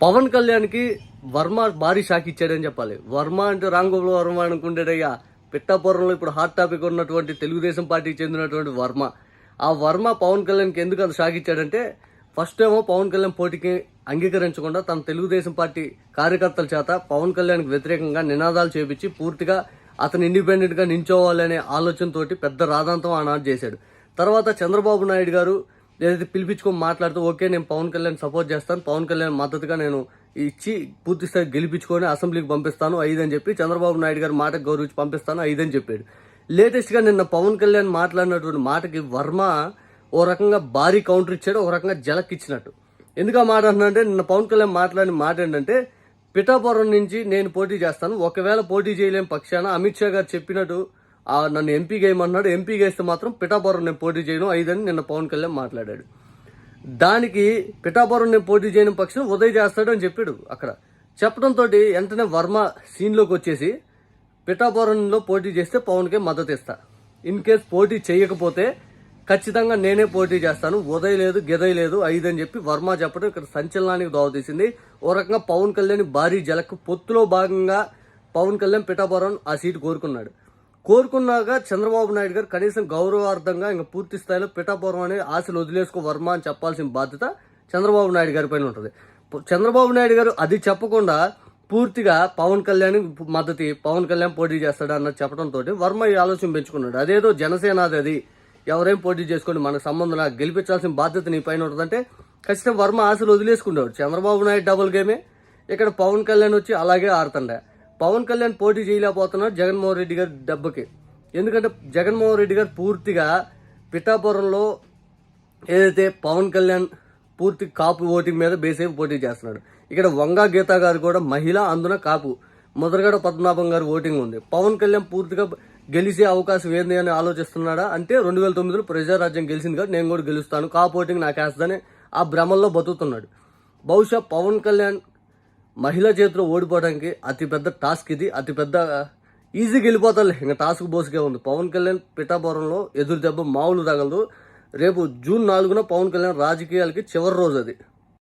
పవన్ కళ్యాణ్కి వర్మ భారీ షాక్ ఇచ్చాడని చెప్పాలి. వర్మ అంటే రాంగోపాల్ వర్మ అనుకుంటాడయ్యా. పిఠాపురంలో ఇప్పుడు హాట్ టాపిక్ ఉన్నటువంటి తెలుగుదేశం పార్టీకి చెందినటువంటి వర్మ. ఆ వర్మ పవన్ కళ్యాణ్కి ఎందుకు అంత షాక్ ఇచ్చాడంటే, ఫస్ట్ ఏమో పవన్ కళ్యాణ్ పోటీకి అంగీకరించకుండా తన తెలుగుదేశం పార్టీ కార్యకర్తల చేత పవన్ కళ్యాణ్కి వ్యతిరేకంగా నినాదాలు చేపించి పూర్తిగా అతను ఇండిపెండెంట్ గా నించోవాలనే ఆలోచనతోటి పెద్ద రాధాంతం ఆనాడు చేశాడు. తర్వాత చంద్రబాబు నాయుడు గారు ఏదైతే పిలిపించుకొని మాట్లాడుతూ, ఓకే నేను పవన్ కళ్యాణ్ సపోర్ట్ చేస్తాను, పవన్ కళ్యాణ్ మద్దతుగా నేను ఇచ్చి పూర్తి స్థాయి గెలిపించుకొని అసెంబ్లీకి పంపిస్తాను 5 అని చెప్పి చంద్రబాబు నాయుడు గారి మాటకు గౌరవించి పంపిస్తాను 5 అని చెప్పాడు. లేటెస్ట్ గా నిన్న పవన్ కళ్యాణ్ మాట్లాడినటువంటి మాటకి వర్మ ఓ రకంగా భారీ కౌంటర్ ఇచ్చాడు, ఒక రకంగా జలక్ ఇచ్చినట్టు. ఎందుకు ఆ మాట అంటున్నాడంటే, నిన్న పవన్ కళ్యాణ్ మాట్లాడిన మాట ఏంటంటే, పిఠాపురం నుంచి నేను పోటీ చేస్తాను, ఒకవేళ పోటీ చేయలేని పక్షాన అమిత్ షా గారు చెప్పినట్టు నన్ను ఎంపీగా వేయమన్నాడు, ఎంపీగా వేస్తే మాత్రం పిఠాపురం నేను పోటీ చేయను 5 అని నిన్న పవన్ కళ్యాణ్ మాట్లాడాడు. దానికి పిఠాపురం నేను పోటీ చేయని పక్షం ఉదయ్ చేస్తాడు అని చెప్పాడు. అక్కడ చెప్పడంతో వెంటనే వర్మ సీన్లోకి వచ్చేసి, పిఠాపురంలో పోటీ చేస్తే పవన్కే మద్దతు ఇస్తా, ఇన్ కేస్ పోటీ చేయకపోతే ఖచ్చితంగా నేనే పోటీ చేస్తాను, ఉదయ్ లేదు గిదయ్ లేదు 5 అని చెప్పి వర్మ చెప్పడం ఇక్కడ సంచలనానికి దోవతీసింది. ఓ రకంగా పవన్ కళ్యాణ్ భారీ జలకు పొత్తులో భాగంగా పవన్ కళ్యాణ్ పిఠాపురం ఆ సీటు కోరుకున్నాక చంద్రబాబు నాయుడు గారు కనీసం గౌరవార్థంగా ఇంకా పూర్తి స్థాయిలో పిఠాపురం అనే ఆశలు వదిలేసుకో వర్మ అని చెప్పాల్సిన బాధ్యత చంద్రబాబు నాయుడు గారి పైన ఉంటుంది. చంద్రబాబు నాయుడు గారు అది చెప్పకుండా పూర్తిగా పవన్ కళ్యాణ్ మద్దతు, పవన్ కళ్యాణ్ పోటీ చేస్తాడు అన్నది చెప్పడంతో వర్మ ఈ ఆలోచన పెంచుకున్నాడు. అదేదో జనసేనది, అది ఎవరేం పోటీ చేసుకోండి మనకు సంబంధం, నాకు గెలిపించాల్సిన బాధ్యత నీ పైన ఉంటుందంటే ఖచ్చితంగా వర్మ ఆశలు వదిలేసుకున్నాడు. చంద్రబాబు నాయుడు డబుల్ గేమే, ఇక్కడ పవన్ కళ్యాణ్ వచ్చి అలాగే ఆడుతుండే. పవన్ కళ్యాణ్ పోటీ చేయలేకపోతున్నాడు జగన్మోహన్ రెడ్డి గారి దెబ్బకి. ఎందుకంటే జగన్మోహన్ రెడ్డి గారు పూర్తిగా పిఠాపురంలో ఏదైతే పవన్ కళ్యాణ్ పూర్తి కాపు ఓటింగ్ మీద బేస్ పోటీ చేస్తున్నాడు. ఇక్కడ వంగా గీత గారు కూడా మహిళ, అందున కాపు. ముద్రగడ పద్మనాభం గారు ఓటింగ్ ఉంది. పవన్ కళ్యాణ్ పూర్తిగా గెలిచే అవకాశం ఏంది అని ఆలోచిస్తున్నాడా అంటే, 2009లో ప్రజారాజ్యం గెలిచింది కదా, నేను కూడా గెలుస్తాను, కాపు ఓటింగ్ నాకు వేస్తుందని ఆ భ్రమల్లో బతుకుతున్నాడు. బహుశా పవన్ కళ్యాణ్ మహిళా చేతిలో ఓడిపోవడానికి అతిపెద్ద టాస్క్ ఇది. అతిపెద్ద ఈజీగా వెళ్ళిపోతారులే, ఇంకా టాస్క్ బోసుకే ఉంది. పవన్ కళ్యాణ్ పిఠాపురంలో ఎదురు దెబ్బ మామూలు తగలదు. రేపు జూన్ 4న పవన్ కళ్యాణ్ రాజకీయాలకి చివరి రోజు అది.